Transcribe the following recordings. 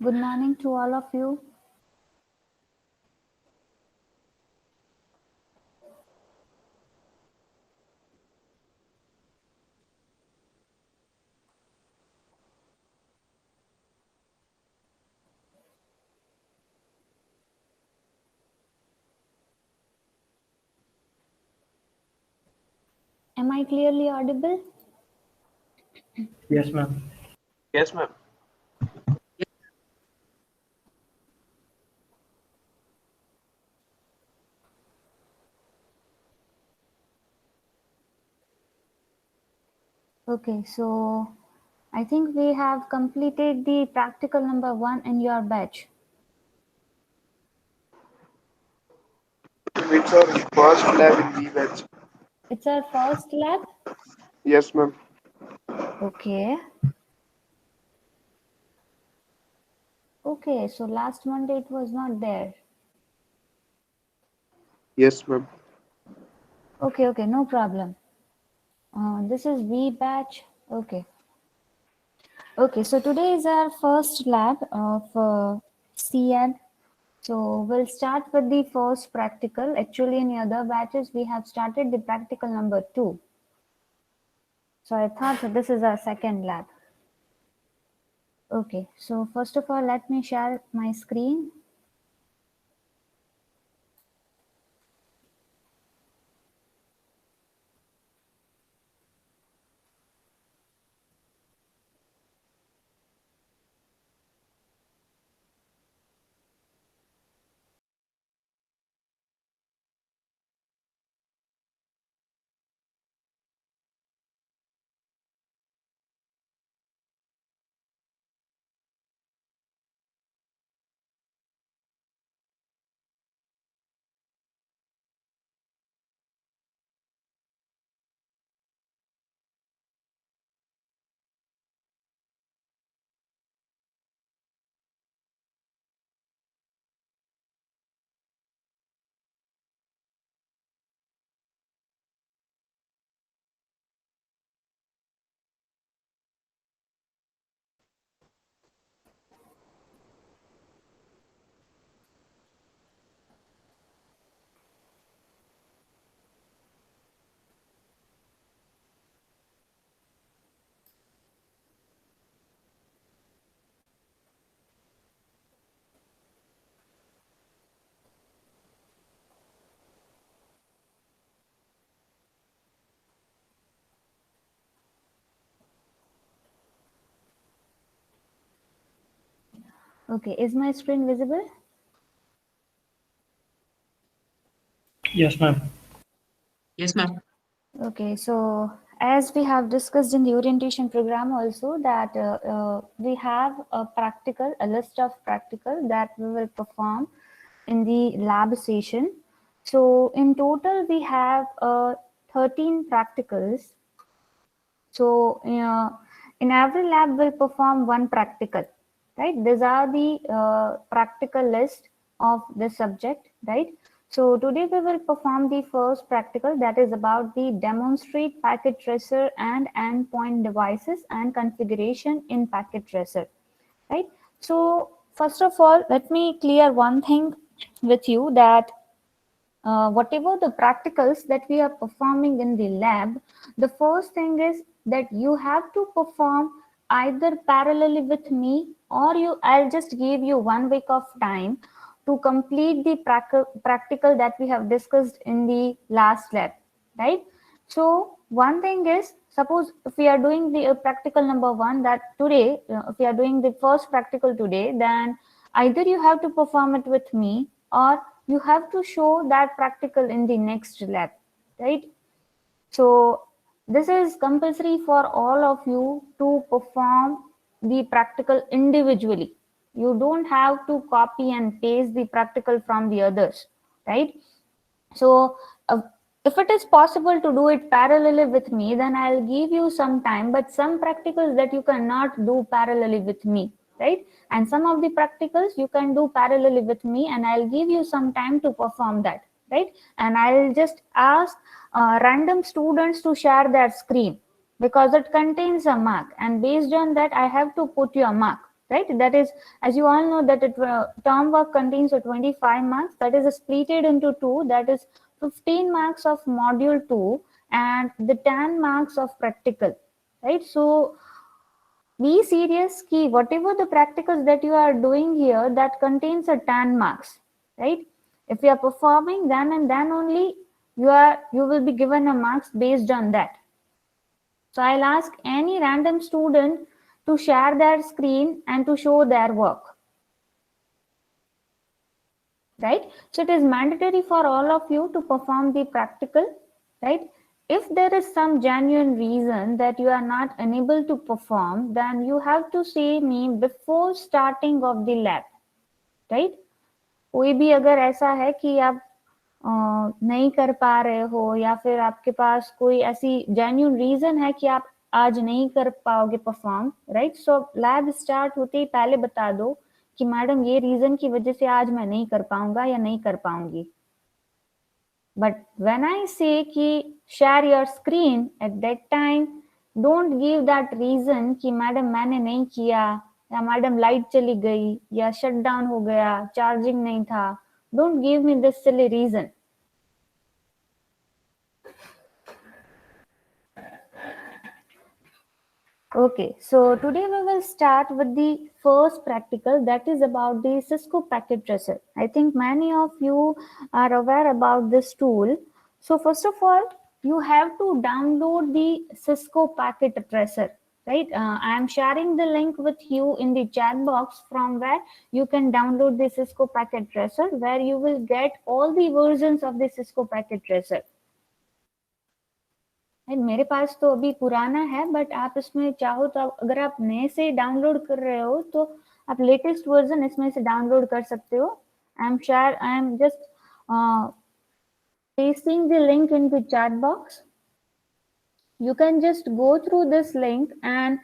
Good morning to all of you. Am I clearly audible? Yes, ma'am. Yes, ma'am. Okay, so I think we have completed the practical number 1 in your batch. It's our first lab in the batch. It's our first lab. Yes, ma'am. Okay. Okay, so last Monday it was not there. Yes, ma'am. Okay, no problem. This is V batch. Okay. Okay, so today is our first lab of CN. So we'll start with the first practical. Actually, in the other batches, we have started the practical number 2. So I thought that this is our second lab. Okay, so first of all, let me share my screen. Okay, is my screen visible? Yes, ma'am. Yes, ma'am. Okay, so as we have discussed in the orientation program also that we have a list of practical that we will perform in the lab session. So in total, we have 13 practicals. So in every lab, we'll perform one practical, right? These are the practical list of the subject, right? So today we will perform the first practical that is about the demonstrate packet tracer and endpoint devices and configuration in packet tracer, right? So first of all, let me clear one thing with you that whatever the practicals that we are performing in the lab, the first thing is that you have to perform either parallelly with me or I'll just give you 1 week of time to complete the practical that we have discussed in the last lab, right? So one thing is, suppose if we are doing the practical number 1 that today, if we are doing the first practical today, then either you have to perform it with me or you have to show that practical in the next lab, right? So this is compulsory for all of you to perform the practical individually. You don't have to copy and paste the practical from the others, right? So if it is possible to do it parallelly with me, then I'll give you some time, but some practicals that you cannot do parallelly with me, right? And some of the practicals you can do parallelly with me, and I'll give you some time to perform that, right? And I'll just ask random students to share their screen because it contains a mark, and based on that I have to put your mark, right? That is, as you all know, that term work contains 25 marks. That is splitted into two. That is 15 marks of module 2 and the 10 marks of practical, right? So be serious ki whatever the practicals that you are doing here, that contains a 10 marks, right? If you are performing, then and then only you will be given a marks based on that. So I'll ask any random student to share their screen and to show their work, right? So it is mandatory for all of you to perform the practical, right? If there is some genuine reason that you are not unable to perform, then you have to say me before starting of the lab, right? कोई भी अगर ऐसा है कि आप नहीं कर पा रहे हो या फिर आपके पास कोई ऐसी जेन्युइन रीजन है कि आप आज नहीं कर पाओगे परफॉर्म, राइट? सो लैब स्टार्ट होते ही पहले बता दो कि मैडम ये रीजन की वजह से आज मैं नहीं कर पाऊंगा या नहीं कर पाऊंगी. बट व्हेन आई से कि share your screen, at that time don't give that reason कि मैडम मैंने नहीं किया या मैडम लाइट चली गई या शट डाउन हो गया, चार्जिंग नहीं था. Don't give me this silly reason. Okay, so today we will start with the first practical, that is about the Cisco Packet Tracer. I think many of you are aware about this tool. So first of all, you have to download the Cisco Packet Tracer, right? I am sharing the link with you in the chat box from where you can download the Cisco Packet Tracer, where you will get all the versions of the Cisco Packet Tracer. मेरे पास तो अभी पुराना है, but आप इसमें चाहो तो अगर आप नए से डाउनलोड कर रहे हो तो आप लेटेस्ट वर्जन इसमें से डाउनलोड कर सकते हो. I am just pasting the link in the chat box. You can just go through this link and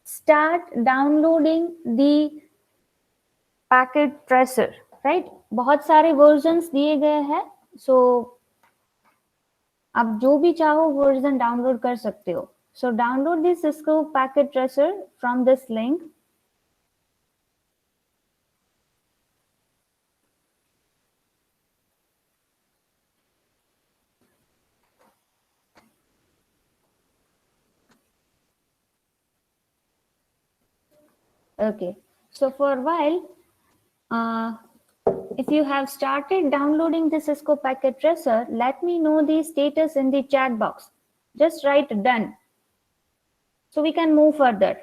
start downloading the packet tracer, right? बहुत सारे versions दिए गए हैं, so आप जो भी चाहो वर्जन डाउनलोड कर सकते हो. So download this Cisco Packet Tracer from this link. Okay, so for a while, if you have started downloading the Cisco Packet Tracer, let me know the status in the chat box. Just write done, so we can move further.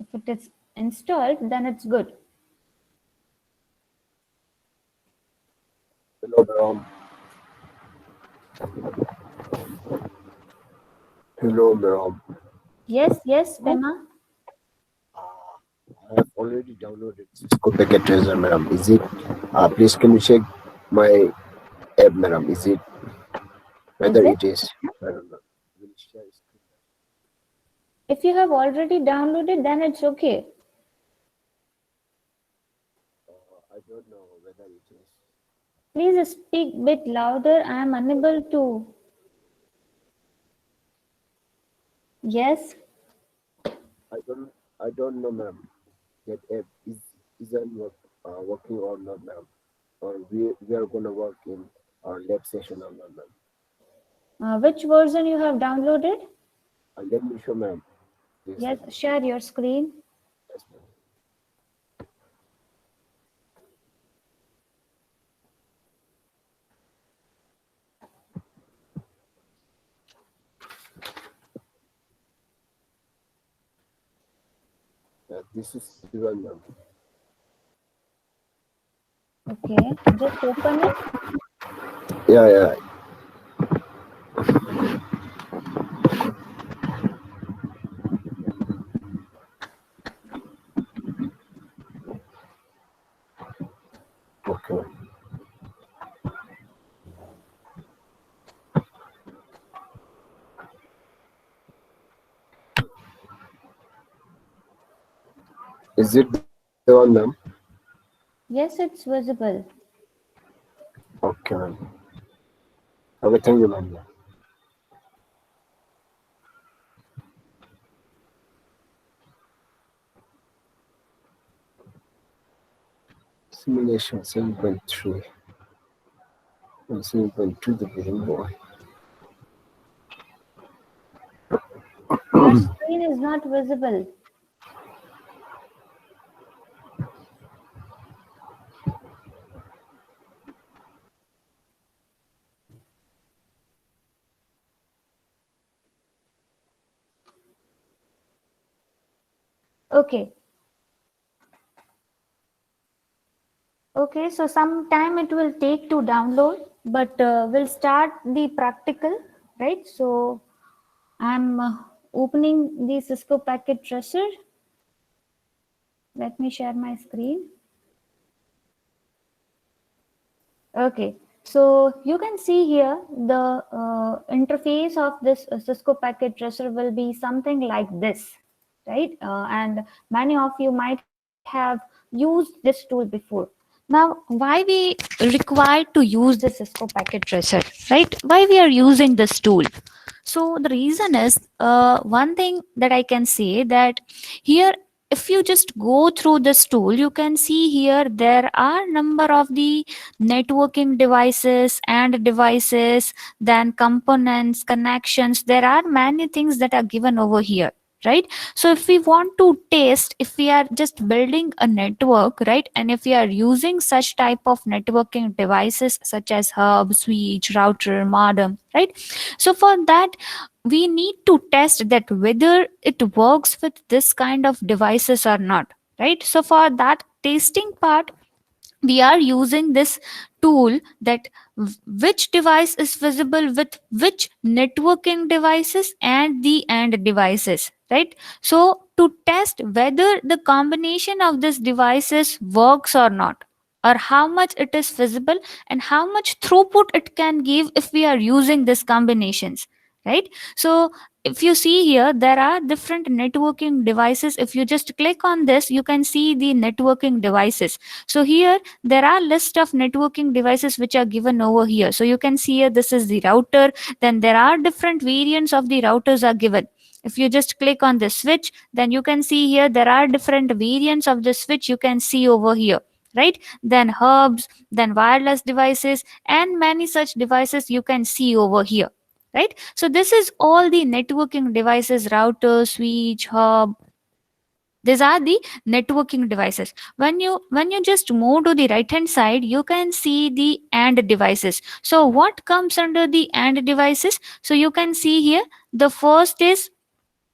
If it is installed, then it's good. Hello, ma'am. Hello, ma'am. Yes, Pema. I have already downloaded Cisco Packet Tracer, madam. Is it? Please, can you check my app, madam? Is it? Whether Is it? it is? I don't know. Will share screen. If you have already downloaded, then it's okay. I don't know whether it is. Please speak bit louder. I am unable to. Yes. I don't know, ma'am. That app isn't working or not, ma'am. Or we are gonna work in our lab session or not, ma'am. Which version you have downloaded? Let me show, ma'am. Yes, share your screen. Yes, ma'am. This is the one, ma'am. Okay, just open it. Yeah. Okay. Is it the one, ma'am? Yes, it's visible. Okay, ma'am. Okay, thank you, ma'am. Simulation 7.3 and 7.2 the Game Boy. Your screen is not visible. Okay. Okay, so some time it will take to download, but we'll start the practical, right? So I'm opening the Cisco Packet Tracer. Let me share my screen. Okay, so you can see here the interface of this Cisco Packet Tracer will be something like this, right? And many of you might have used this tool before. Now, why we required to use the Cisco Packet Tracer, right? Why we are using this tool? So the reason is one thing that I can say that here, if you just go through this tool, you can see here there are number of the networking devices, then components, connections. There are many things that are given over here, right? So if we want to test, if we are just building a network, right, and if we are using such type of networking devices such as hub, switch, router, modem, right? So for that, we need to test that whether it works with this kind of devices or not, right? So for that testing part, we are using this tool that which device is visible with which networking devices and the AND devices, right? So to test whether the combination of these devices works or not, or how much it is visible and how much throughput it can give if we are using these combinations, right? So if you see here, there are different networking devices. If you just click on this, you can see the networking devices. So here there are list of networking devices which are given over here. So you can see here, this is the router. Then there are different variants of the routers are given. If you just click on the switch, then you can see here there are different variants of the switch you can see over here, right? Then hubs, then wireless devices, and many such devices you can see over here, right? So this is all the networking devices: router, switch, hub. These are the networking devices. When you just move to the right hand side, you can see the AND devices. So what comes under the AND devices? So you can see here, the first is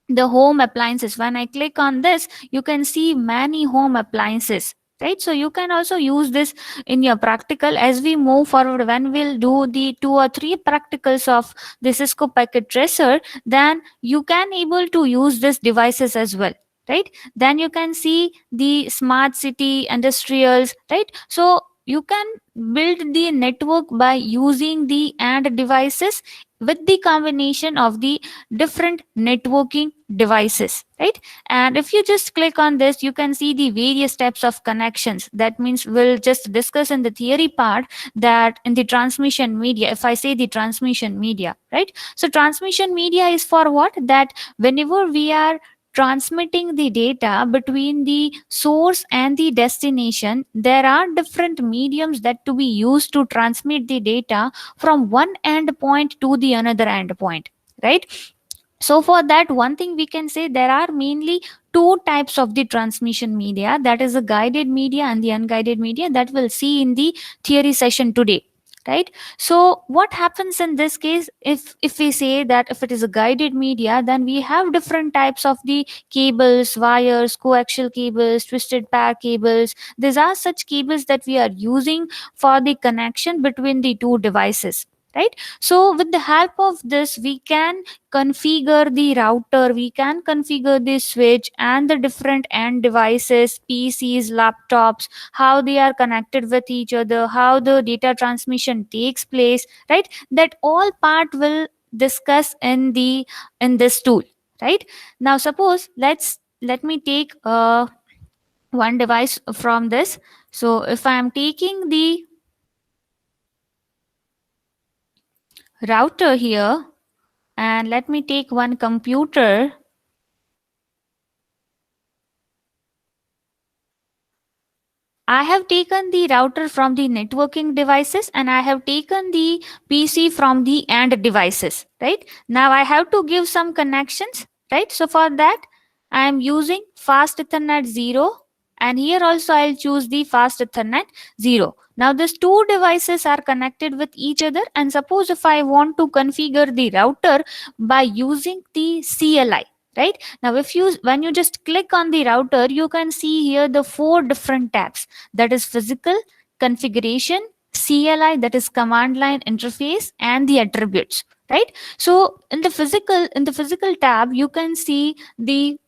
the home appliances. When I click on this, you can see many home appliances, right? So you can also use this in your practical. As we move forward, when we'll do the 2 or 3 practicals of the Cisco Packet Tracer, then you can able to use these devices as well, right? Then you can see the smart city industrials, right? So you can build the network by using the AND devices with the combination of the different networking devices, right? And if you just click on this, you can see the various types of connections. That means we'll just discuss in the theory part that in the transmission media, if I say the transmission media, right? So transmission media is for what? That whenever we are transmitting the data between the source and the destination, there are different mediums that to be used to transmit the data from one endpoint to the another endpoint, right? So for that, one thing we can say, there are mainly 2 types of the transmission media, that is the guided media and the unguided media, that we'll see in the theory session today, right? So what happens in this case, if we say that if it is a guided media, then we have different types of the cables, wires, coaxial cables, twisted pair cables. These are such cables that we are using for the connection between the 2 devices, right? So with the help of this, we can configure the router, we can configure the switch and the different end devices, PCs, laptops, how they are connected with each other, how the data transmission takes place, right? That all part will discuss in this tool, right? Now suppose let me take one device from this. So if I am taking the router here, and let me take one computer. I have taken the router from the networking devices, and I have taken the PC from the AND devices, right? Now I have to give some connections, right? So for that, I am using fast Ethernet 0, and here also I'll choose the fast Ethernet 0. Now these two devices are connected with each other, and suppose if I want to configure the router by using the CLI, right? Now if you, when you just click on the router, you can see here the 4 different tabs, that is physical, configuration, CLI, that is command line interface, and the attributes, right? So in the physical tab, you can see the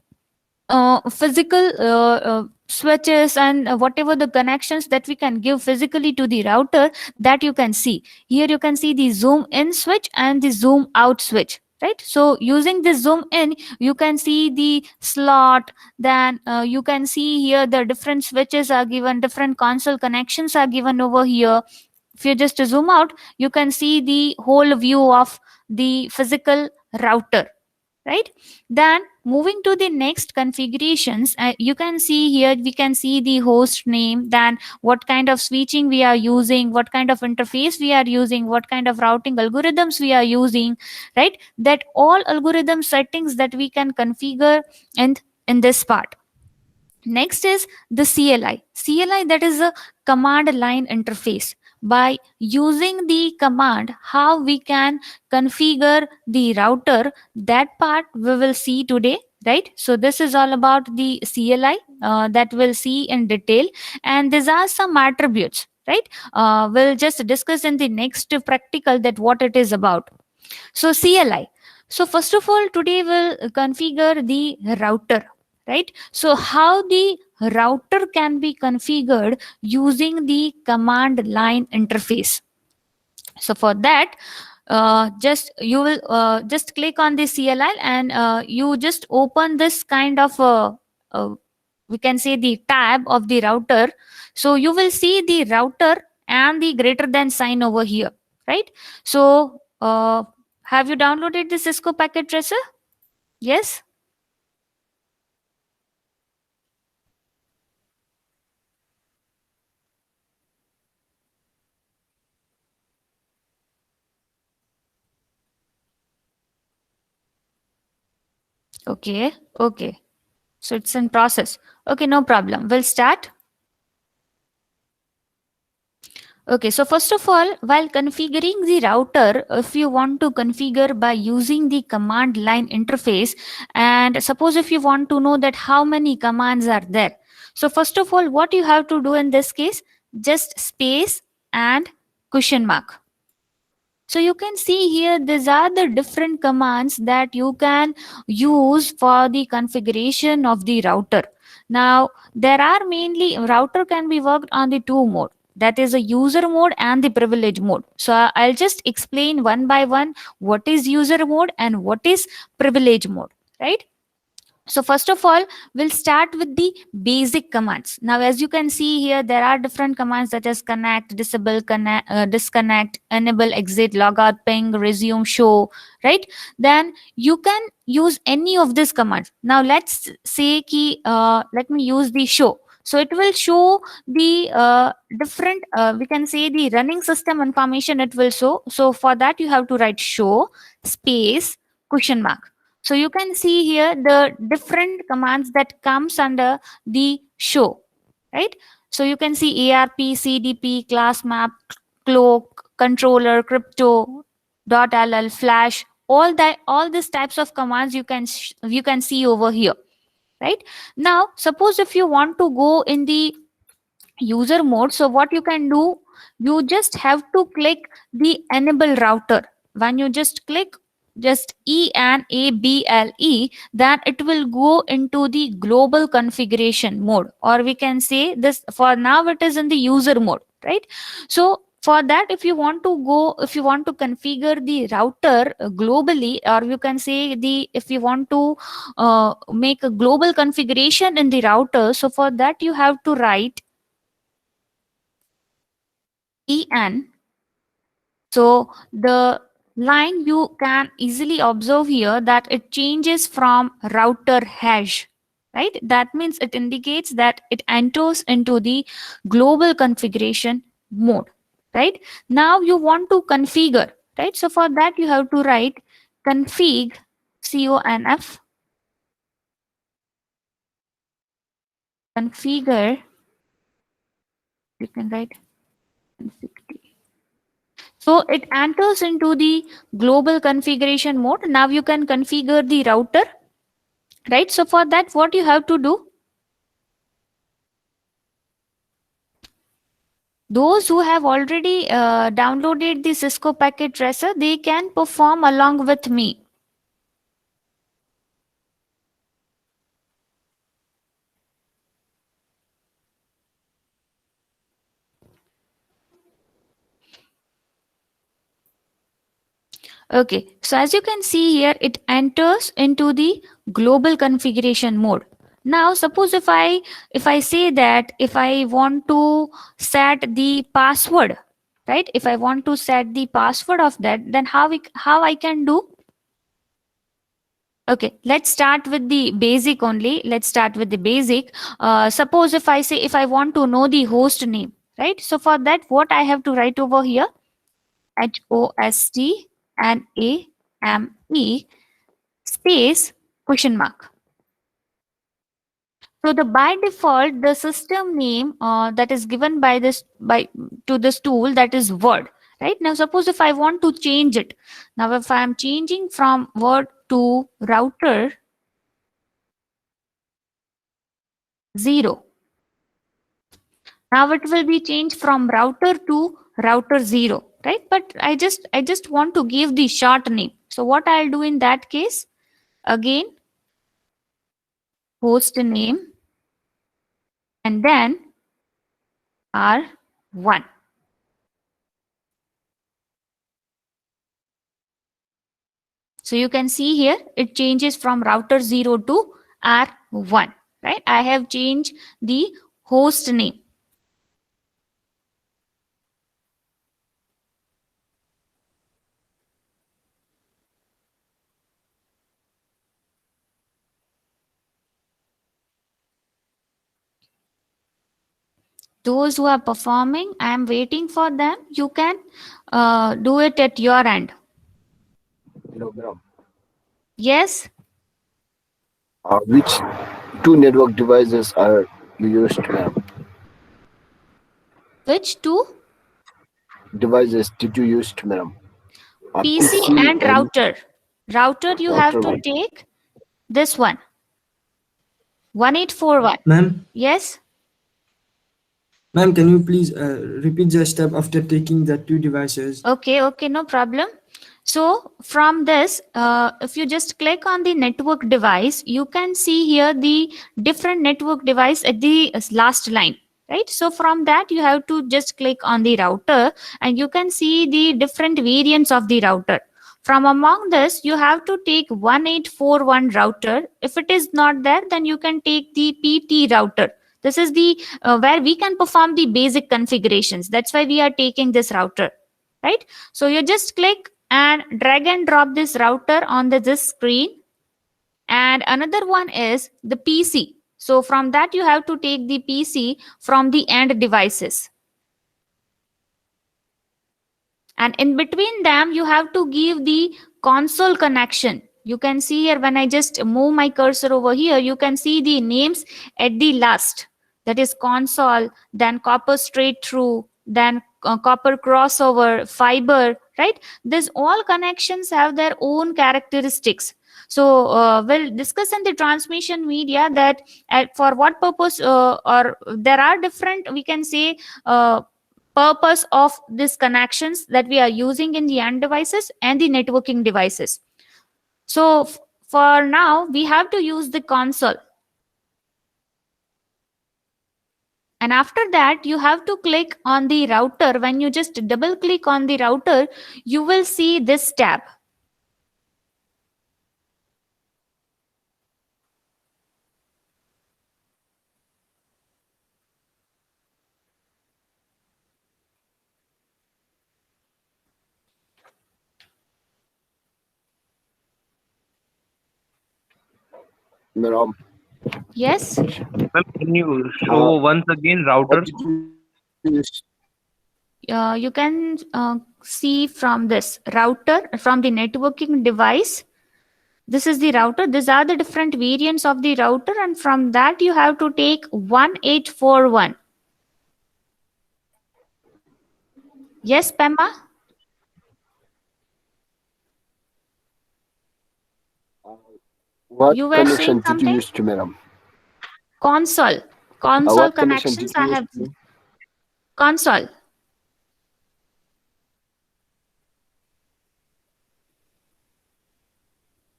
physical switches and whatever the connections that we can give physically to the router, that you can see here. You can see the zoom in switch and the zoom out switch, right? So using the zoom in, you can see the slot. Then you can see here the different switches are given, different console connections are given over here. If you just zoom out, you can see the whole view of the physical router, right? Then moving to the next configurations, you can see here, we can see the host name, then what kind of switching we are using, what kind of interface we are using, what kind of routing algorithms we are using, right? That all algorithm settings that we can configure in this part. Next is the CLI, that is a command line interface. By using the command, how we can configure the router, that part we will see today, right? So this is all about the CLI that we'll see in detail, and these are some attributes, right? We'll just discuss in the next practical that what it is about. So CLI. So first of all, today we'll configure the router, right? So how the router can be configured using the command line interface. So for that, just you will just click on the CLI, and you just open this kind of we can say the tab of the router. So you will see the router and the greater than sign over here, right? So have you downloaded the Cisco Packet Tracer? Yes. Okay. So it's in process. Okay, no problem. We'll start. Okay, so first of all, while configuring the router, if you want to configure by using the command line interface, and suppose if you want to know that how many commands are there. So first of all, what you have to do in this case, just space and question mark. So you can see here, these are the different commands that you can use for the configuration of the router. Now, there are mainly, router can be worked on the two mode. That is a user mode and the privilege mode. So I'll just explain one by one what is user mode and what is privilege mode, right? So first of all, we'll start with the basic commands. Now, as you can see here, there are different commands such as connect, disable, disconnect, enable, exit, logout, ping, resume, show, right? Then you can use any of these commands. Now, let's say let me use the show. So it will show the different, we can say the running system information it will show. So for that, you have to write show space question mark. So you can see here the different commands that comes under the show, right? So you can see ARP, CDP, class map, cloak, controller, crypto, .ll, flash, all these types of commands you can see over here, right? Now, suppose if you want to go in the user mode, so what you can do, you just have to click the enable router. When you just click just ENABLE, then it will go into the global configuration mode, or we can say this, for now it is in the user mode, right? So for that, if you want to configure the router globally, or you can say if you want to make a global configuration in the router, so for that you have to write en. So the line, you can easily observe here that it changes from router hash, right? That means it indicates that it enters into the global configuration mode, right? Now you want to configure, right? So for that you have to write config, conf, configure, you can write config. So it enters into the global configuration mode. Now you can configure the router, right? So for that, what you have to do, those who have already downloaded the Cisco Packet Tracer, they can perform along with me. Okay, so as you can see here, it enters into the global configuration mode. Now, suppose if I say that if I want to set the password, right? If I want to set the password of that, then how I can do? Okay, let's start with the basic only. Let's start with the basic. Suppose if I say if I want to know the host name, right? So for that, what I have to write over here? HOSTNAME space question mark. So the by default, the system name that is given by to this tool, that is Word, right? Now suppose if I want to change it, now if I am changing from Word to router 0, now it will be changed from router to router 0, right? But I just want to give the short name. So what I'll do in that case, again, host name and then R1. So you can see here, it changes from router 0 to R1, right? I have changed the host name. Those who are performing, I am waiting for them. You can do it at your end. Hello, ma'am. Yes? Which two network devices are you used, ma'am? Which two? Devices did you use, ma'am? PC and router. Router, you have to router. take this one. 1841. Ma'am, Yes? ma'am, can you please repeat the step after taking the two devices? Okay, no problem. So from this, if you just click on the network device, you can see here the different network device at the last line, right? So from that, you have to just click on the router and you can see the different variants of the router. From among this, you have to take 1841 router. If it is not there, then you can take the PT router. This is the where we can perform the basic configurations. That's why we are taking this router, right? So you just click and drag and drop this router on this screen. And another one is the PC. So from that, you have to take the PC from the end devices. And in between them, you have to give the console connection. You can see here when I just move my cursor over here, you can see the names at the last. That is console, then copper straight through, then copper crossover, fiber, right? These all connections have their own characteristics. So we'll discuss in the transmission media that for what purpose or there are different, we can say, purpose of these connections that we are using in the end devices and the networking devices. So for now, we have to use the console. And after that, you have to click on the router. When you just double click on the router, you will see this tab. Madam, Yes, Ma'am, can you show once again router? what did you use? you can see from this router, from the networking device. This is the router. These are the different variants of the router, and from that you have to take 1841. Yes, Pema? What You were connection saying did you something? use to, madam? Console. Console What connection connections did you I use have. to? Console.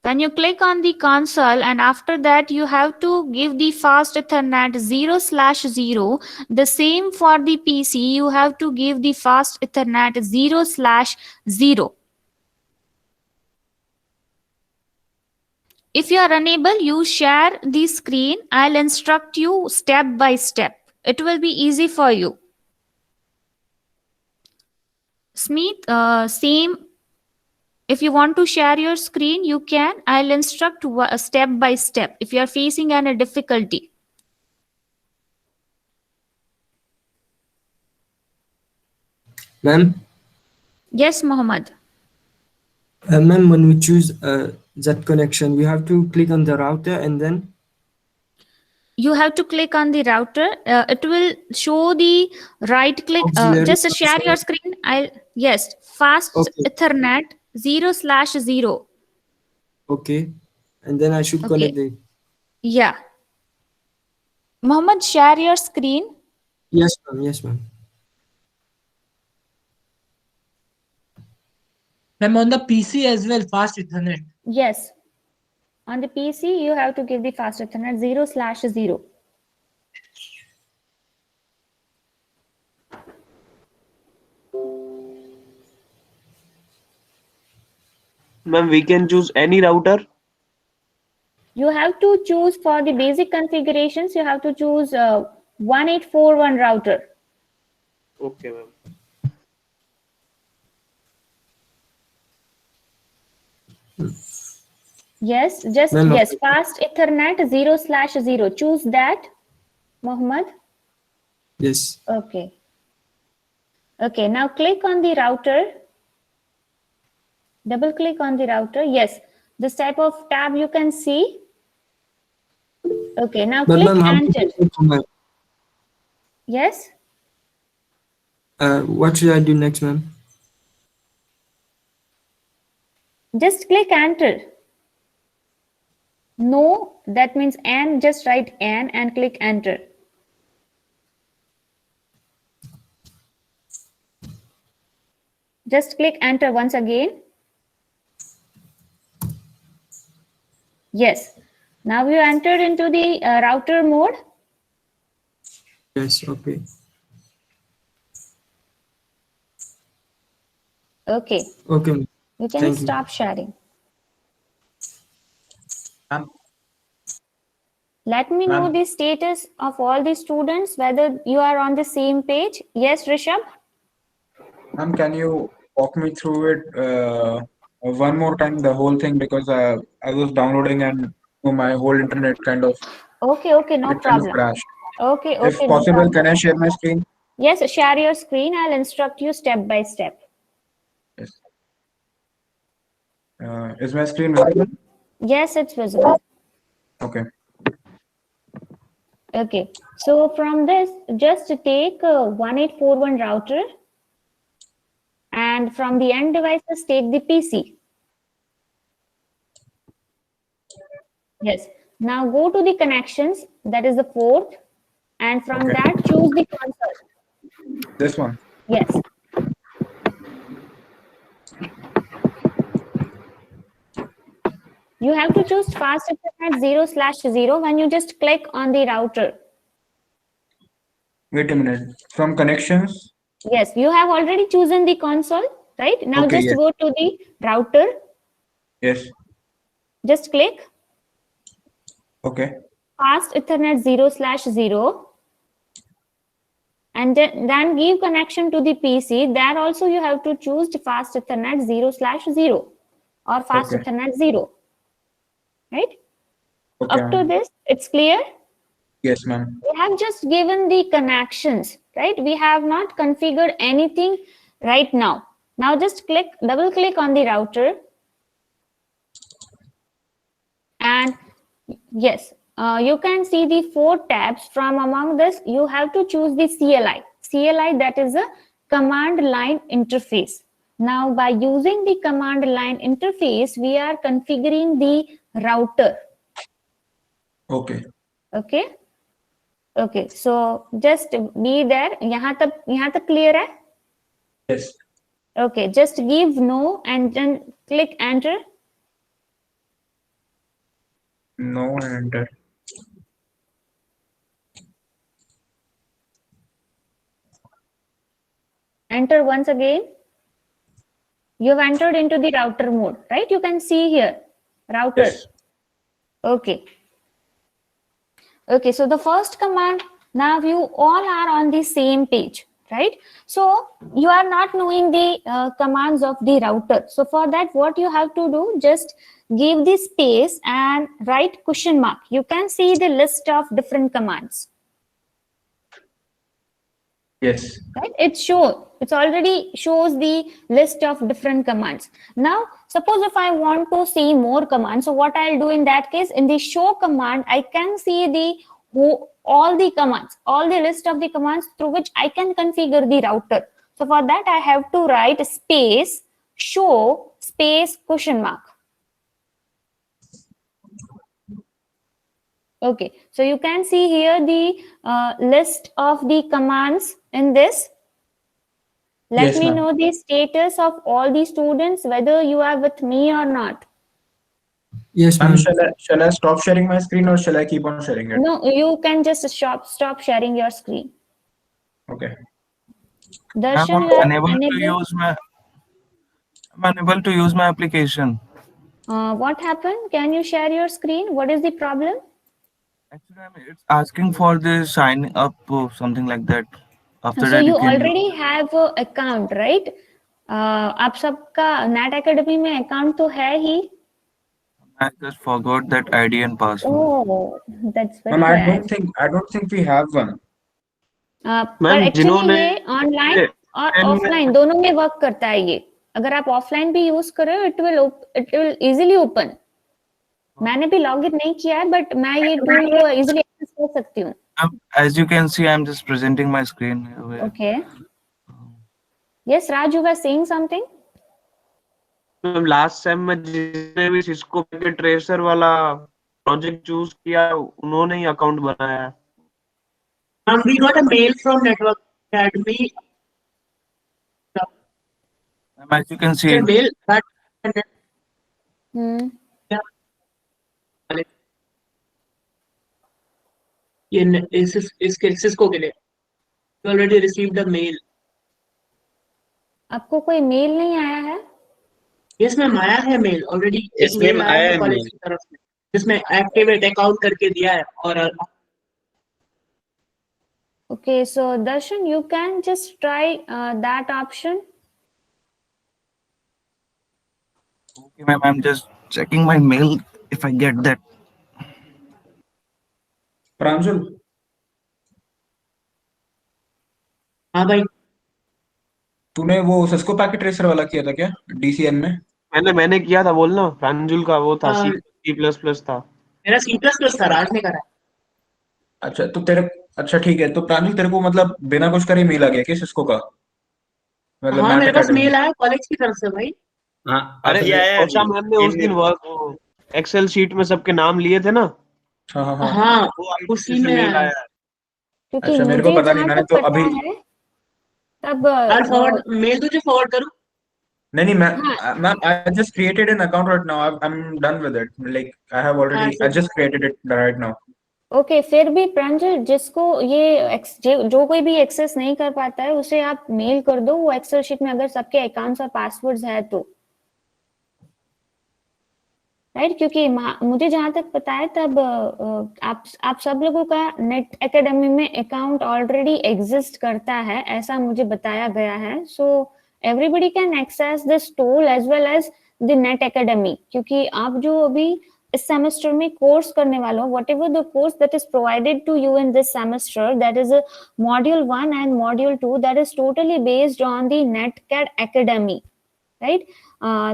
When you click on the console, and after that you have to give the fast Ethernet 0/0. The same for the PC, you have to give the fast Ethernet 0/0. If you are unable, you share the screen. I'll instruct you step by step. It will be easy for you. Smith, same. If you want to share your screen, you can. I'll instruct step by step if you are facing any difficulty. Ma'am, Yes, Mohammed. ma'am, when we choose that connection, we have to click on the router and then You have to click on the router. It will show the right click. auxiliary Just share your console. screen. Yes, fast Okay, Ethernet 0/0. okay. And then I should Okay. connect it. Yeah. Mohammed, share your screen. Yes, ma'am. Yes, ma'am. Ma'am, on the PC as well, fast Ethernet. Yes. On the PC, you have to give the fast Ethernet 0/0. Ma'am, we can choose any router. You have to choose for the basic configurations. You have to choose 1841 router. Okay, ma'am. Yes, just Ma'am, yes, fast Ethernet 0/0. Choose that, Mohammed. Yes. Okay. Okay, now click on the router. Double click on the router. Yes, this type of tab you can see. Okay, now But click ma'am, how to enter. connect to my, Yes, what should I do next, ma'am? just click enter. No, that means N, just write N and click enter. Just click enter once again. Yes. Now you entered into the router mode. Yes, okay. Okay. Okay, ma'am. You can Thank you. stop sharing. Ma'am, Let me know Ma'am. the status of all the students, whether you are on the same page. Yes, Rishabh? Ma'am, can you walk me through it one more time, the whole thing, because I was downloading and my whole internet kind of Okay, no problem. crashed. Okay, If no possible, problem. can I share my screen? Yes, share your screen. I'll instruct you step by step. Yes. Is my screen visible? Yes, it's visible. Okay. Okay, so from this, just take 1841 router, and from the end devices, take the PC. Yes, now go to the connections, that is the fourth, and from Okay. that, choose the console. This one. Yes. You have to choose fast Ethernet 0/0 when you just click on the router. Wait a minute. From connections. Yes, you have already chosen the console, right? Now Okay, just yes. go to the router. Yes. Just click Okay. fast Ethernet 0/0 and then give connection to the PC. There also you have to choose the fast Ethernet 0/0 or fast Okay. Ethernet 0, right? Okay, Up to ma'am. this, it's clear? Yes, ma'am. We have just given the connections, right? We have not configured anything right now. Now just double click on the router. And yes, you can see the 4 tabs. From among this, you have to choose the CLI. CLI, that is a command line interface. Now, by using the command line interface, we are configuring the router. Okay. Okay. Okay. So just be there. यहाँ तक clear है? Yes. Okay. Just give no and then click enter. No and enter. Enter once again. You've entered into the router mode, right? You can see here, router. Yes. Okay. Okay, so the first command, now you all are on the same page, right? So you are not knowing the commands of the router. So for that, what you have to do, just give the space and write question mark. You can see the list of different commands. Yes. Right? It's already shows the list of different commands. Now, suppose if I want to see more commands, so what I'll do in that case, in the show command, I can see all the commands, all the list of the commands through which I can configure the router. So for that, I have to write space show space question mark. Okay, so you can see here the list of the commands in this. Let Yes, me ma'am. know the status of all the students, whether you are with me or not. Yes, Ma'am, ma'am. shall I stop sharing my screen or shall I keep on sharing it? No, you can just stop sharing your screen. Okay. Darshan, I'm you are unable to unable. use my I'm unable to use my application. What happened? Can you share your screen? What is the problem? Actually, it's asking for the sign up or something like that. After So that, you you can. already have a account, right? आप सबका NAT Academy में account तो है ही. I just forgot that ID and password. Oh, that's very Ma'am, bad. I don't think we have one. पर ma'am actually जिन्होंने ये online और offline दोनों में वर्क करता है ये. अगर आप ऑफलाइन भी यूज करो इट विल इजीली ओपन. मैंने भी लॉग इन नहीं किया है बट मैं ये टूल इजीली एक्सेस कर सकती हूँ. As you can see, I'm just presenting my screen. Okay. Yes, Raj, you were saying something? Ma'am last sem में जिसने भी सिस्को पैकेट ट्रेसर वाला प्रोजेक्ट चूज किया उन्होंने ही अकाउंट बनाया. We got a mail from Network Academy. As you can see, A mail that इस Cisco के लिए you already received a mail. आपको कोई मेल नहीं आया है? Yes मैम आया है mail already. Yes, mail ma'am, आया आया है है कॉलेज mail. की तरफ से जिसमें एक्टिवेट अकाउंट करके दिया है. और Okay, so Darshan, you can just try that option. okay, ma'am, I'm just checking my mail if I get that. Pranjul, हाँ भाई तूने वो सिस्को पैकेट ट्रेसर वाला किया था क्या DCN में? मैंने किया था बोलना. प्रांजुल का वो था हाँ. C++ था. मेरा C++ था. राज ने करा. अच्छा तो तेरे अच्छा ठीक है. तो प्रांजल तेरे को मतलब बिना कुछ करे मेल आ गया क्या सिस्को का? मतलब हाँ NAT मेरे पास Academy. मेल आया कॉलेज की तरफ से भाई. हाँ अरे अभी आया है कौशा अभी मैम ने उस 3 दिन दिन. वर्क एक्सेल शीट में सबके नाम लिए थे ना. हाँ हाँ हाँ. हाँ वो आईडी उसी से में मेल आया. आया. क्योंकि अच्छा मेरे को मुझे पता नहीं. जहाँ मैंने तक तो पता अभी है तब यार फॉरवर्ड मेल तुझे फॉरवर्ड करूँ. नहीं हाँ. ma'am, I just created an account right now. I'm done with it. Like I have already, I हाँ, just created it right now. Okay, फिर भी प्रांजल, जिसको ये जो कोई भी एक्सेस नहीं कर पाता है उसे आप मेल कर दो वो एक्सेल शीट में, अगर सबके अकाउंट्स और पासवर्ड्स है तो, राइट? क्योंकि मुझे जहां तक पता है तब आप सब लोगों का नेट एकेडमी में अकाउंट ऑलरेडी एग्जिस्ट करता है, ऐसा मुझे बताया गया है. So everybody can access this tool as well as the net academy, क्योंकि आप जो अभी इस सेमेस्टर में कोर्स करने वाले हो, whatever the course that is provided to you in this semester, that is module 1 and module 2, that is totally based on the NetAcad academy, right?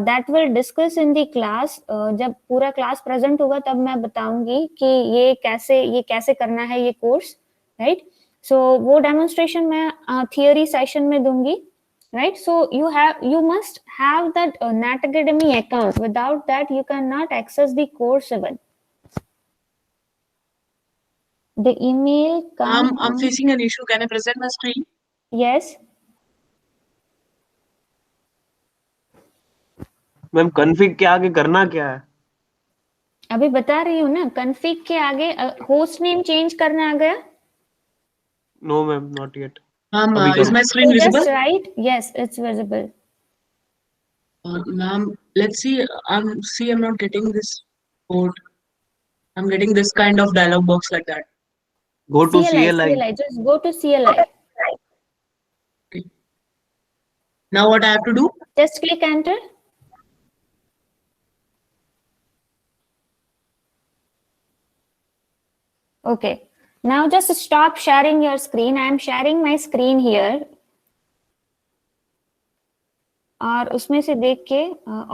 That will discuss in the class. जब पूरा class present होगा तब मैं बताऊंगी कि ये कैसे करना है ये कोर्स, राइट? सो वो डेमोन्स्ट्रेशन मैं थियोरी सेशन में दूंगी, right? So you must have that NAT Academy account. Without that you cannot access the course even. The email comes. I'm facing an issue. Can I present my screen? Yes. Ma'am config के आगे करना क्या है? अभी बता रही हूँ ना, config के आगे होस्ट नेम चेंज करना आ गया. No ma'am, not yet. Is my screen So visible? just write, yes, it's visible. Ma'am, let's see. I'm not getting this code. I'm getting this kind of dialog box like that. Go to CLI, CLI. just go to CLI. Now what I have to do? Just click enter. Okay. Now just stop sharing your screen. I am sharing my screen here. और उसमें से देख के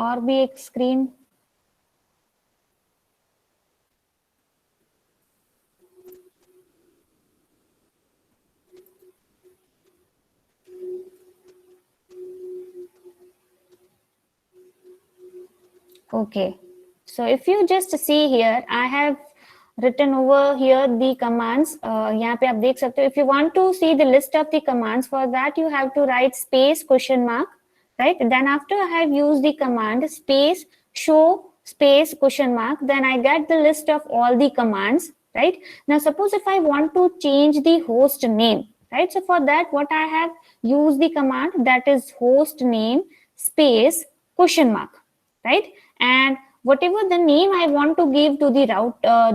और भी एक screen. Okay. So if you just see here, I have written over here the commands. यहाँ पे आप देख सकते हो. If you want to see the list of the commands, for that you have to write space question mark, right? Then after I have used the command space show space question mark, then I get the list of all the commands, right? Now suppose if I want to change the host name, right? So for that what I have used the command, that is host name space question mark, right? And whatever the name I want to give to the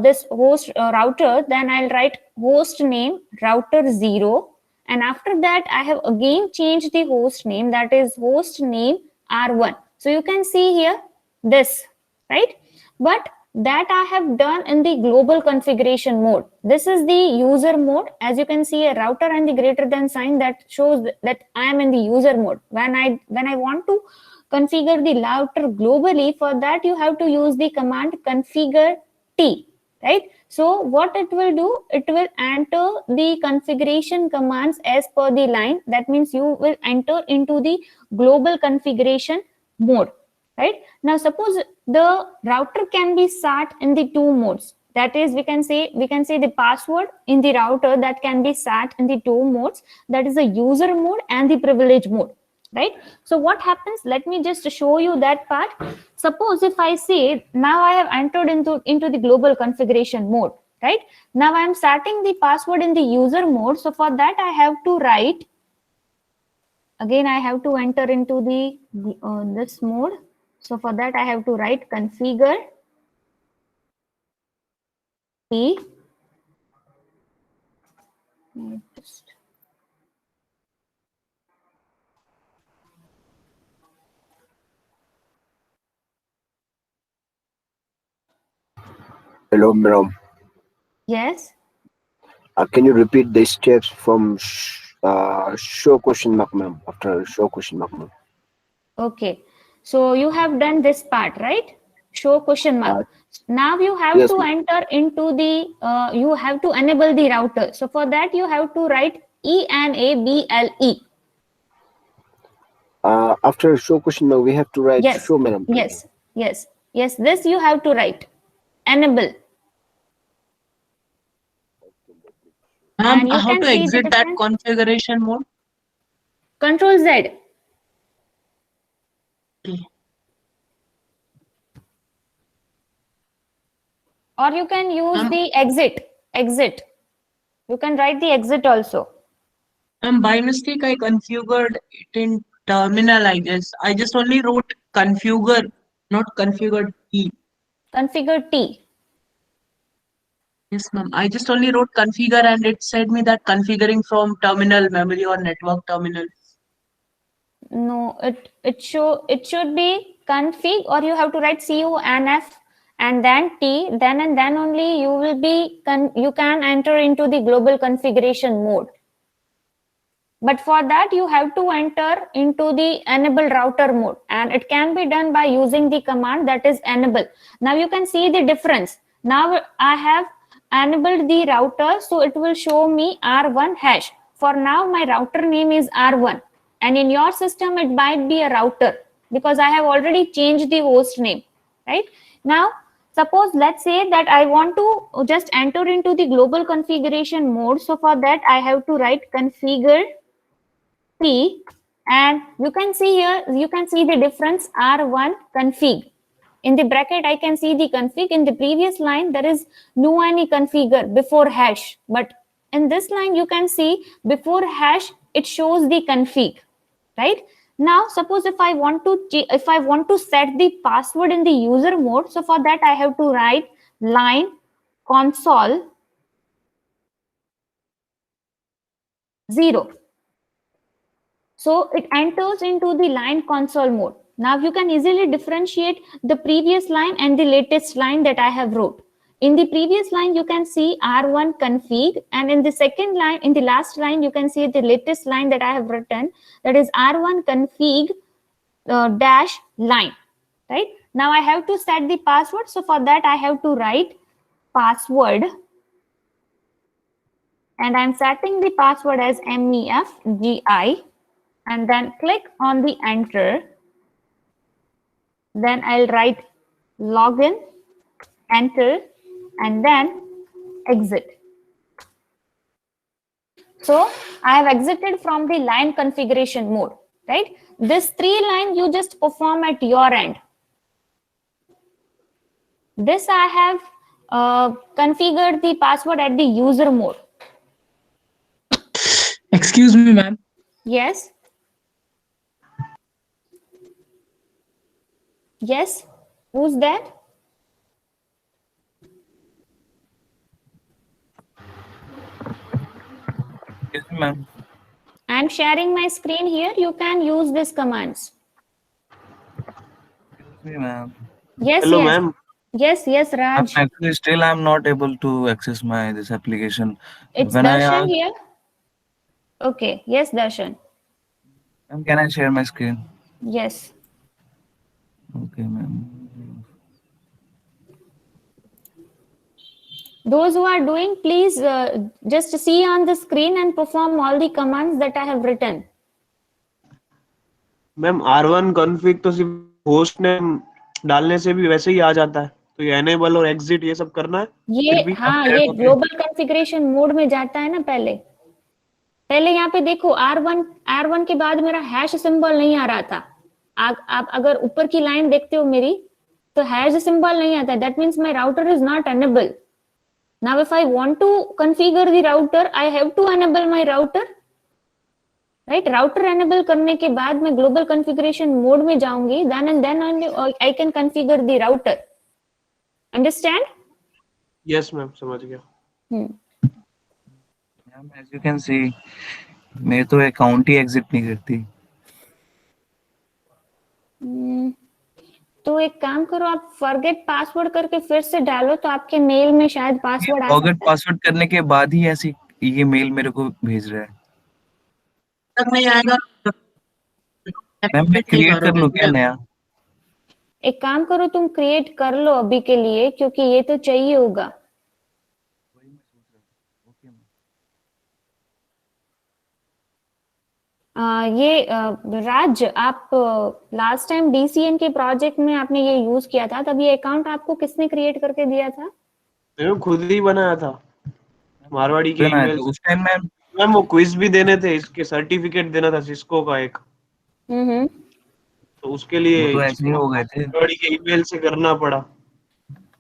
this host router, then I'll write host name router 0. And after that, I have again changed the host name, that is host name R1. So you can see here this, right? But that I have done in the global configuration mode. This is the user mode. As you can see, a router and the greater than sign that shows that I am in the user mode. When I want to configure the router globally, for that you have to use the command configure T, right? So what it will do, it will enter the configuration commands as per the line. That means you will enter into the global configuration mode, right? Now suppose the router can be set in the two modes. That is, we can say the password in the router that can be set in the two modes, that is the user mode and the privilege mode, right? So what happens, let me just show you that part. Suppose if I say now I have entered into the global configuration mode, right? Now I am setting the password in the user mode. So for that I have to write, again I have to enter into the this mode. So for that I have to write configure T. Hello, madam. Yes. Can you repeat the steps from show question mark, ma'am? After show question mark, ma'am. Okay. So you have done this part, right? Show question mark. Now you have yes, to enter into the, you have to enable the router. So for that you have to write ENABLE. After show question mark, we have to write Yes. show, madam. Yes. Yes. Yes. This you have to write. Enable. And you How can to see the exit that difference. configuration mode? Control Z. Or you can use the exit. exit. You can write the exit also. By mistake, I configured it in terminal, I guess. I just only wrote configure, not configured T. Configure T. Yes, ma'am. I just only wrote configure and it said me that configuring from terminal memory or network terminal. No, it should be config, or you have to write CUNF and then T, then and then only you will be you can enter into the global configuration mode. But for that you have to enter into the enable router mode, and it can be done by using the command that is enable. Now you can see the difference. Now I have enabled the router, so it will show me R1 hash. For now my router name is R1, and in your system it might be a router because I have already changed the host name, right? Now suppose, let's say that I want to just enter into the global configuration mode. So for that I have to write configure T, and you can see here, you can see the difference R1 config. In the bracket, I can see the config. In the previous line, there is no any configure before hash. But in this line, you can see before hash, it shows the config, right? Now, suppose if I want to set the password in the user mode, so for that I have to write line console 0. So it enters into the line console mode. Now you can easily differentiate the previous line and the latest line that I have wrote. In the previous line, you can see R1 config, and in the second line, in the last line, you can see the latest line that I have written, that is R1 config dash line, right? Now I have to set the password. So for that, I have to write password, and I'm setting the password as MEFGI. And then click on the enter. Then I'll write login, enter, and then exit. So I have exited from the line configuration mode, right? This 3 line you just perform at your end. This I have configured the password at the user mode. Excuse me, ma'am. Yes. Yes, who's that? Yes, ma'am. I'm sharing my screen here. You can use these commands. Excuse me, ma'am. Yes, Hello, yes. ma'am. Yes, Raj. Actually, still I'm not able to access this application. It's When I Darshan ask, here. Okay. Yes, Darshan. ma'am, can I share my screen? Yes. Okay, ma'am. Those who are doing, please just see on the screen and perform all the commands that I have written. Ma'am R1 config तो सिर्फ host name डालने से भी वैसे ही आ जाता है, तो ये enable और exit ये सब करना है ये फिर भी? हाँ, ये ग्लोबल कॉन्फ़िगरेशन मोड में जाता है ना। पहले यहाँ पे देखो R1 के बाद मेरा हैश सिंबल नहीं आ रहा था। आप अगर ऊपर की लाइन देखते हो मेरी, तो हैश सिंबल नहीं आता। That means my router is not enable. Now if I want to configure the router, I have to enable my router, right? Router enable करने के बाद मैं ग्लोबल कॉन्फ़िगरेशन मोड में जाऊंगी, then and then only I can configure the router. Understand? Yes ma'am, समझ गया। Ma'am, as you can see, मेरे तो अकाउंट ही एग्जिट नहीं करती। तो एक काम करो, आप फॉरगेट पासवर्ड करके फिर से डालो, तो आपके मेल में शायद पासवर्ड आ फॉरगेट सकता है। पासवर्ड करने के बाद ही ऐसी ये मेल मेरे को भेज रहा है। तक नहीं आएगा। मैम, मैं क्रिएट कर लूं क्या नया? एक काम करो, तुम क्रिएट कर लो अभी के लिए, क्योंकि ये तो चाहिए होगा। राज, आप लास्ट टाइम DCN के प्रोजेक्ट में आपने ये यूज किया था, तब ये अकाउंट आपको किसने क्रिएट करके दिया था? मैंने खुद ही बनाया था, मारवाड़ी के ईमेल। उस टाइम मैम वो क्विज भी देने थे, इसके सर्टिफिकेट देना था सिस्को का एक, तो उसके लिए वो तो ऐसे ही हो गए थे। मारवाड़ी के ईमेल से करना पड़ा।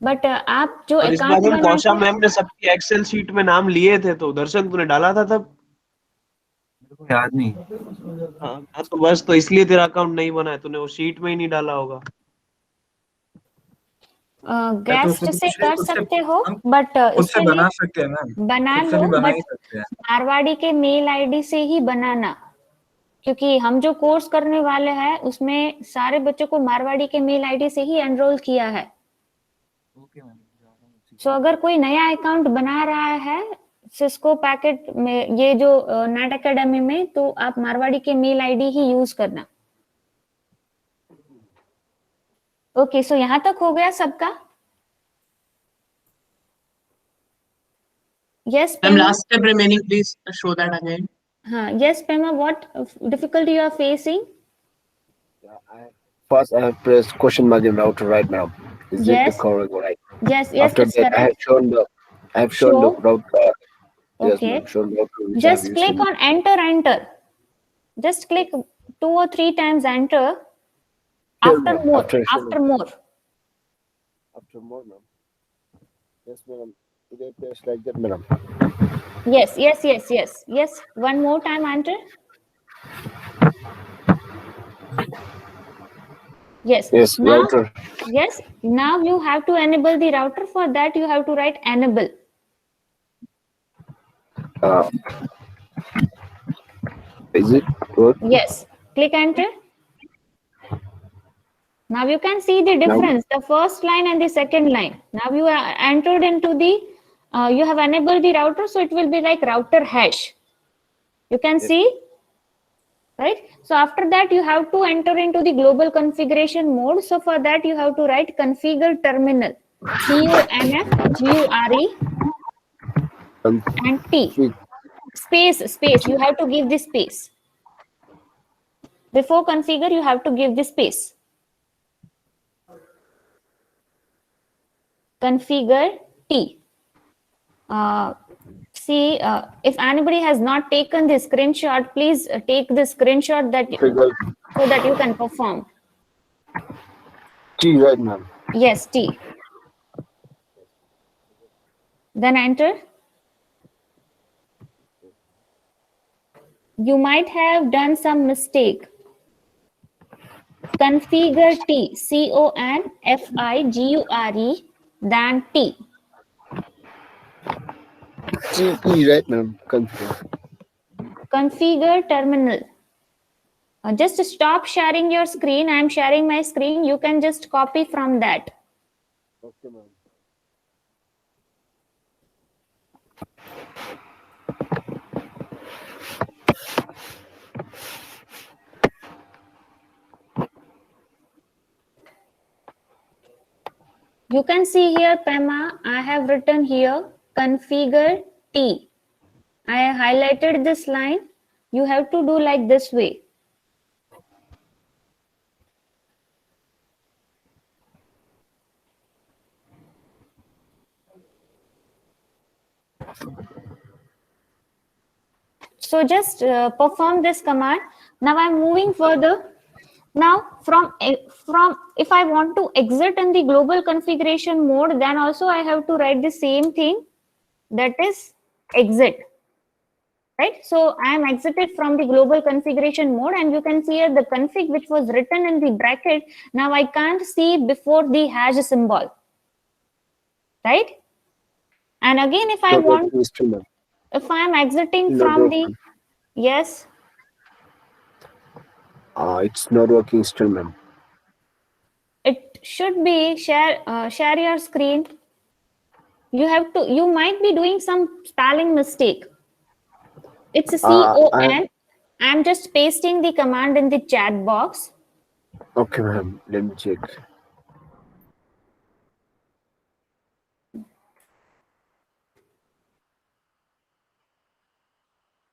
बट आप जो और इस अकाउंट बार हम कौशा बनाते मैम ने सबकी एक्सेल शीट में नाम लिए थे, तो दर्शन तूने डाला था तब? मेरे को याद नहीं। हाँ तो बस, तो इसलिए तेरा अकाउंट नहीं बना है, तूने वो शीट में ही नहीं डाला होगा। गेस्ट खुद से कर खुद सकते हो, हम बट खुद से उसके बना लिए सकते हैं मैम, बना खुद से लो, भी बना बट ही सकते हैं। मारवाड़ी के मेल आईडी से ही बनाना, क्योंकि हम जो कोर्स करने वाले हैं उसमें सारे बच्चों को मारवाड़ी के मेल आईडी से ही एनरोल किया है। Okay ma'am. सो अगर कोई नया अकाउंट बना रहा है सिस्को पैकेट में, ये जो नेट एकेडमी में, तो आप मारवाड़ी के मेल आईडी ही यूज करना। ओके, सो यहां तक हो गया सबका? Yes Ma'am, Pema? last step remaining, please show that again. हाँ, yes Pema, what difficulty you are facing? First, I have pressed question mark in router right now. Is it the Yes. correct right? Yes, After it's that, I have correct. shown the Show. router. Yes, Okay. ma'am. Shown router which I have Just used click in- on enter. Just click 2 or 3 times enter. Here, After ma'am. more, After after more. After more, ma'am. Yes, madam. Did I press like that, madam? Yes. One more time enter. Yes. Yes, Now, router. yes. Now you have to enable the router. For that, you have to write enable. Is it good? Yes. Click enter. Now you can see the difference, the first line and the second line. Now you are entered into the, you have enabled the router, so it will be like router hash. You can see, right? So after that, you have to enter into the global configuration mode. So for that, you have to write configure terminal, CONFGURE and T. Space, you have to give the space. Before configure, you have to give the space. Configure T. See, if anybody has not taken the screenshot, please take the screenshot so that you can perform. T, right, ma'am. Yes, T. Then enter. You might have done some mistake. Configure T, CONFIGURE, then T. T, right, ma'am. Confirm. Configure terminal. Just stop sharing your screen. I am sharing my screen. You can just copy from that. Okay, ma'am. You can see here, Pema, I have written here, configure T. I have highlighted this line. You have to do like this way. So just perform this command. Now I'm moving further. Now from if I want to exit in the global configuration mode, then also I have to write the same thing, that is exit. Right? So I am exited from the global configuration mode, and you can see here the config which was written in the bracket. Now I can't see before the hash symbol. Right? And again, if I want, if I am exiting from the, yes. It's not working still, ma'am. It should be share your screen. You might be doing some spelling mistake. It's a CON. I'm just pasting the command in the chat box. Okay, ma'am. Let me check.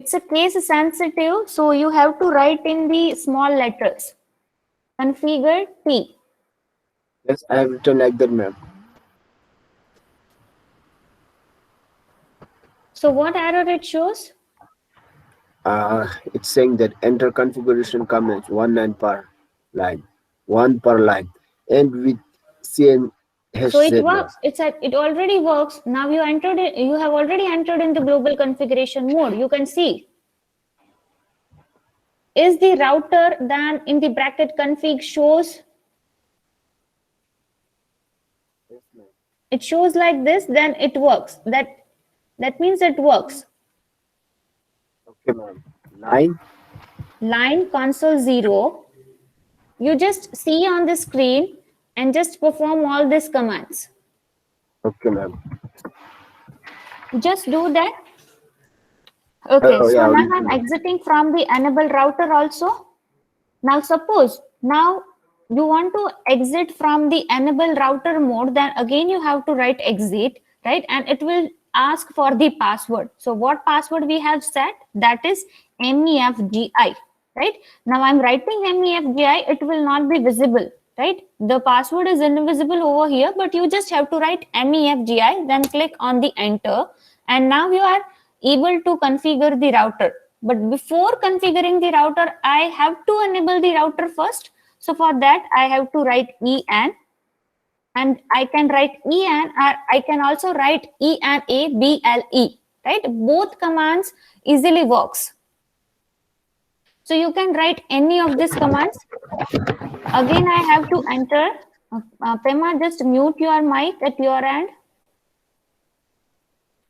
It's a case sensitive, so you have to write in the small letters. Configure T. Yes, I have written like that, ma'am. So what error it shows? It's saying that enter configuration comments 1 line per line, 1 per line, and with So it HZ, ma'am. works. It already works. Now you entered it. You have already entered in the global configuration mode. You can see. Is the router then in the bracket config shows? Yes, ma'am. It shows like this. Then it works. That means it works. Okay, ma'am. Line console 0. You just see on the screen and just perform all these commands. Okay, ma'am. Just do that. Okay, Oh, so yeah, now we I'm do. exiting from the enable router also. Now suppose now you want to exit from the enable router mode, then again you have to write exit, right? And it will ask for the password. So what password we have set? That is MEFGI, right? Now I'm writing MEFGI, it will not be visible, right? The password is invisible over here, but you just have to write MEFGI, then click on the enter, and now you are able to configure the router. But before configuring the router, I have to enable the router first. So for that, I have to write EN, and I can write EN, or I can also write ENABLE, right? Both commands easily works. So you can write any of these commands. Again, I have to enter. Pema, just mute your mic at your end.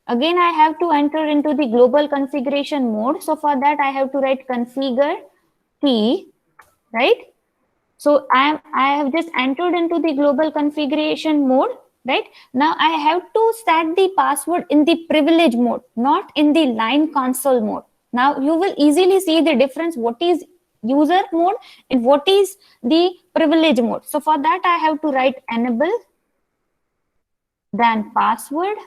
Again, I have to enter into the global configuration mode. So for that, I have to write configure T, right? So I have just entered into the global configuration mode, right? Now I have to set the password in the privilege mode, not in the line console mode. Now you will easily see the difference. What is user mode and what is the privilege mode. So for that, I have to write enable, then password,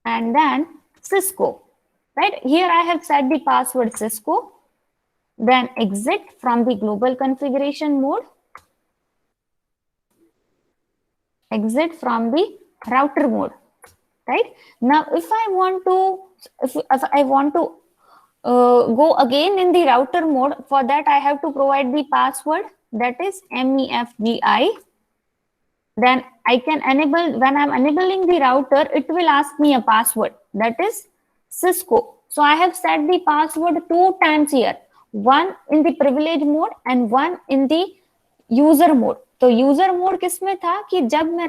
and then Cisco, right? Here I have set the password Cisco, then exit from the global configuration mode, exit from the router mode, right? Now, if I want to go again in the router mode, for that I have to provide the password, that is MEFGI. Then I can enable, when I'm enabling the router, it will ask me a password, that is Cisco. So I have set the password 2 times here, one in the privilege mode and one in the user mode. तो user mode किसमें था कि जब मैं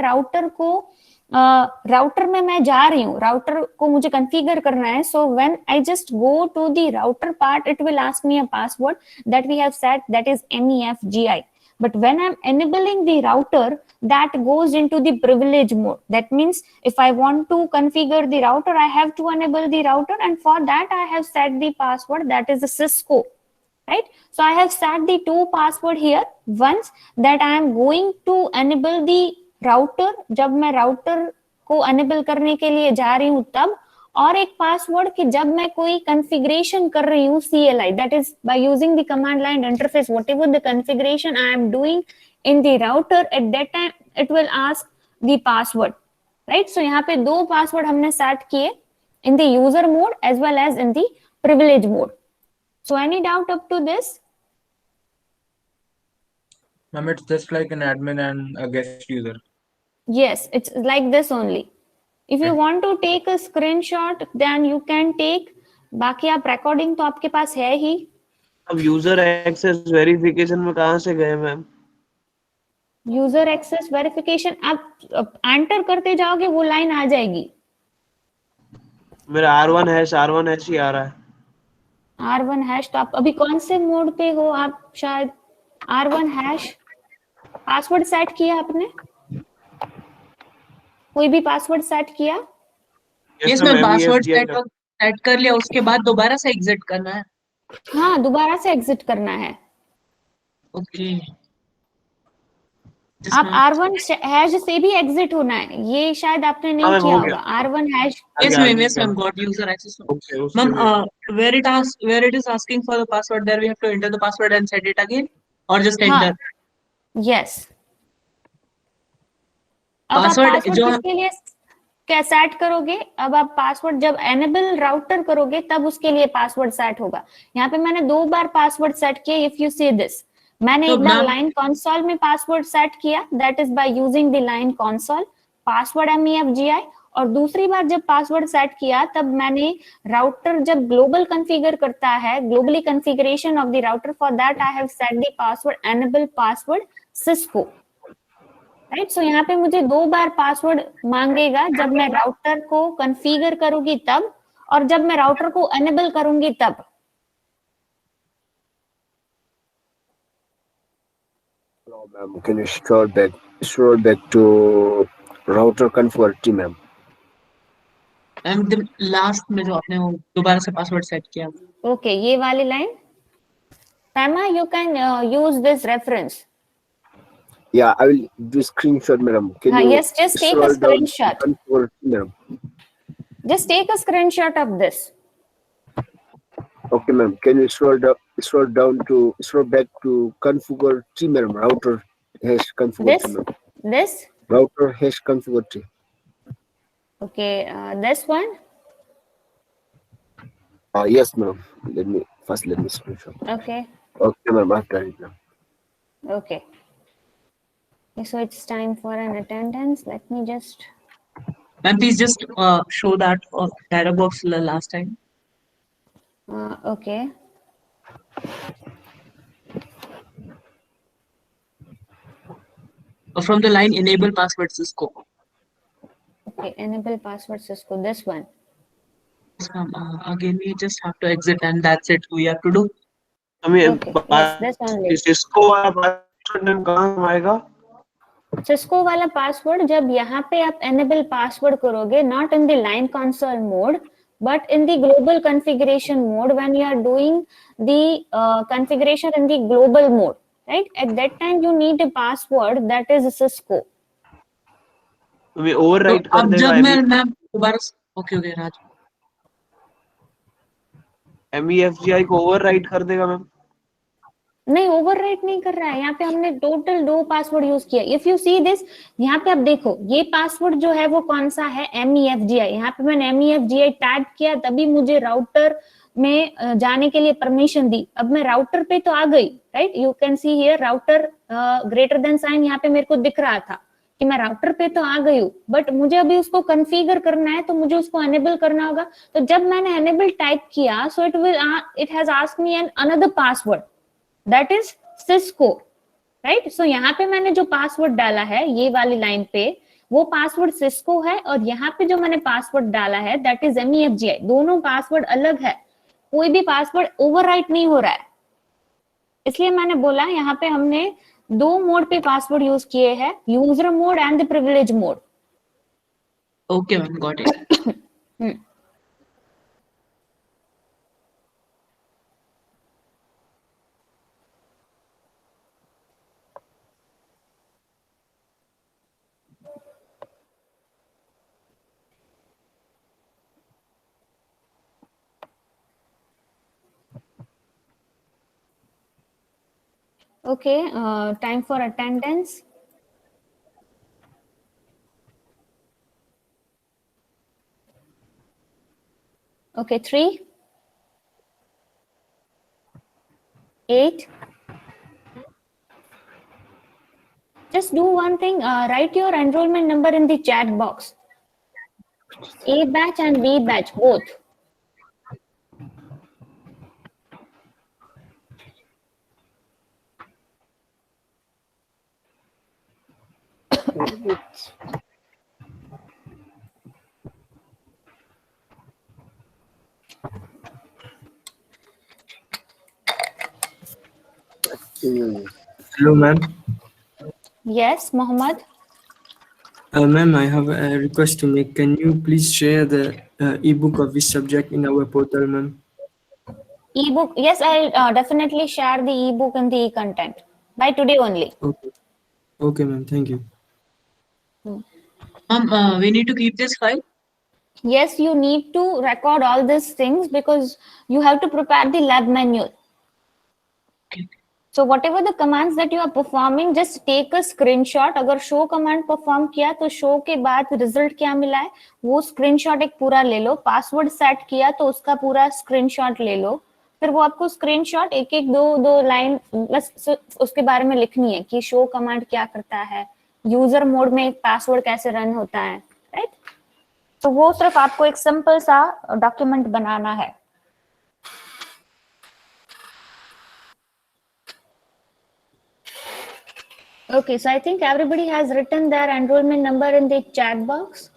router में मैं जा रही हूँ, राउटर को मुझे कॉन्फ़िगर करना है. So when I just go to the router part, it will ask me a password that we have set, that is MEFGI. But when I'm enabling the router, that goes into the privilege mode. That means if I want to configure the router, I have to enable the router, and for that I have set the password, that is the Cisco, right? So I have set the 2 password here. Once that I am going to enable the router, जब मैं router को enable करने के लिए जा रही हूँ तब, और एक पासवर्ड कि जब मैं कोई कॉन्फ़िगरेशन कर रही हूँ CLI, that is by using the command line interface, whatever the configuration I am doing in the router, at that time it will ask the password, right? So यहाँ पे 2 पासवर्ड हमने सेट किए in the user mode as well as in the privilege mode. So any doubt up to this? Ma'am, it's just like an admin and a guest user. Yes, it's like this only. If you want to take a screenshot, then you can take. बाकी आप recording तो आपके पास है ही. अब user access verification में कहाँ से गए मैम? यूजर एक्सेस वेरिफिकेशन आप एंटर करते जाओगे, वो लाइन आ जाएगी. मेरा R1 हैश ही आ रहा है. R1 हैश, तो आप अभी कौन से मोड पे हो? आप शायद R1 हैश पासवर्ड सेट किया आपने? कोई भी पासवर्ड सेट किया? यस मैम, पासवर्ड सेट कर लिया, उसके बाद दोबारा से एग्जिट करना है. हाँ, दोबारा से एग्जिट करना है. ओके. आप R1 हैश से भी एग्जिट होना है, ये शायद आपने नहीं किया होगा. R1 hash. Yes ma'am, got user access. Ma'am, where it is asking for the password, there we have to enter the password and set it again, or just enter. Yes. Password किसके लिए क्या set करोगे? अब आप password जब enable router करोगे तब उसके लिए पासवर्ड सेट होगा. यहाँ पे मैंने 2 बार पासवर्ड सेट किया. इफ यू सी दिस, मैंने तो एक बार मैम लाइन कंसोल में पासवर्ड सेट किया, that is by using the line console password MEFGI, और दूसरी बार जब पासवर्ड सेट किया तब मैंने राउटर जब ग्लोबल कॉन्फ़िगर करता है, globally configuration of the router, for that I have set the password enable password Cisco, right. So यहाँ पे मुझे 2 बार पासवर्ड मांगेगा, जब मैं राउटर को कॉन्फ़िगर करूंगी तब, और जब मैं राउटर को एनेबल करूंगी तब। Hello, ma'am. Can you scroll back to router configure T, ma'am? Ma'am last में जो आपने वो दोबारा से पासवर्ड सेट किया। ओके, ये वाली line, Pema, you can use this reference. Yeah, I will do screenshot, madam. Can you Yes, just take a scroll down to screenshot. configure T, madam? Just take a screenshot of this. Okay, ma'am. Can you scroll back to configure T, madam? Router hash configure T, This, ma'am. this, Router hash configure T. okay, this one. Yes, ma'am. Let me screenshot. Okay, Okay, ma'am. I've done it now. okay. So it's time for an attendance. Let me just. Ma'am please just show that dialog box last time. Okay. From the line enable password Cisco. Okay, enable password Cisco. This one. Yes, ma'am. Again, we just have to exit and that's it. We have to do. हमें Okay, yes, this only. Cisco वाला password कहाँ आएगा? Cisco वाला password जब यहाँ पे आप enable password करोगे, not in the line console mode but in the global configuration mode, when you are doing the configuration in the global mode, right, at that time you need a password that is Cisco. हमें overwrite कर अब देगा जब मैं ma'am दोबारा okay राज MEFGI को overwrite कर देगा मैम? नहीं, ओवरराइट नहीं कर रहा है, यहाँ पे हमने टोटल 2 पासवर्ड यूज किया। इफ यू सी दिस, यहाँ पे आप देखो ये पासवर्ड जो है वो कौन सा है, MEFGI। यहाँ पे मैंने MEFGI टाइप किया तभी मुझे राउटर में जाने के लिए परमिशन दी। अब मैं राउटर पे तो आ गई, right, you can see here router greater than sign यहाँ पे मेरे को दिख रहा था कि मैं राउटर पे तो आ गई हूँ, बट मुझे अभी उसको कॉन्फ़िगर करना है, तो मुझे उसको एनेबल करना होगा। तो जब मैंने एनेबल टाइप किया, so it has asked me an another password that is Cisco, right? So यहाँ पे मैंने जो पासवर्ड डाला है ये वाली लाइन पे, वो पासवर्ड Cisco है, और यहाँ पे जो मैंने पासवर्ड डाला है that is MEFGI। दोनों पासवर्ड अलग है, कोई भी पासवर्ड ओवरराइट नहीं हो रहा है। इसलिए मैंने बोला यहाँ पे हमने 2 मोड पे पासवर्ड यूज किए हैं, user mode and the privilege mode. Okay ma'am, got it. Okay, time for attendance. Okay, 3, 8. Just do one thing, write your enrollment number in the chat box. A batch and B batch, both. Hello, ma'am. Yes, Mohammed. Ma'am, I have a request to make. Can you please share the ebook of this subject in our portal, ma'am? Ebook, yes, I'll definitely share the ebook in the content by today only. Okay. Okay, ma'am. Thank you. We need to keep this file. Yes, you need to record all these things because you have to prepare the lab manual. Okay. So whatever the commands that you are performing, just take a screenshot. अगर show command perform किया तो show के बाद result क्या मिला है वो screenshot एक पूरा ले लो, password set किया तो उसका पूरा screenshot ले लो, फिर वो आपको स्क्रीनशॉट एक एक दो लाइन बस उसके बारे में लिखनी है कि शो कमांड क्या करता है, यूजर मोड में पासवर्ड कैसे रन होता है, राइट। तो वो सिर्फ आपको एक सिंपल सा डॉक्यूमेंट बनाना है। Okay, so I think everybody has written their enrollment number in the chat box.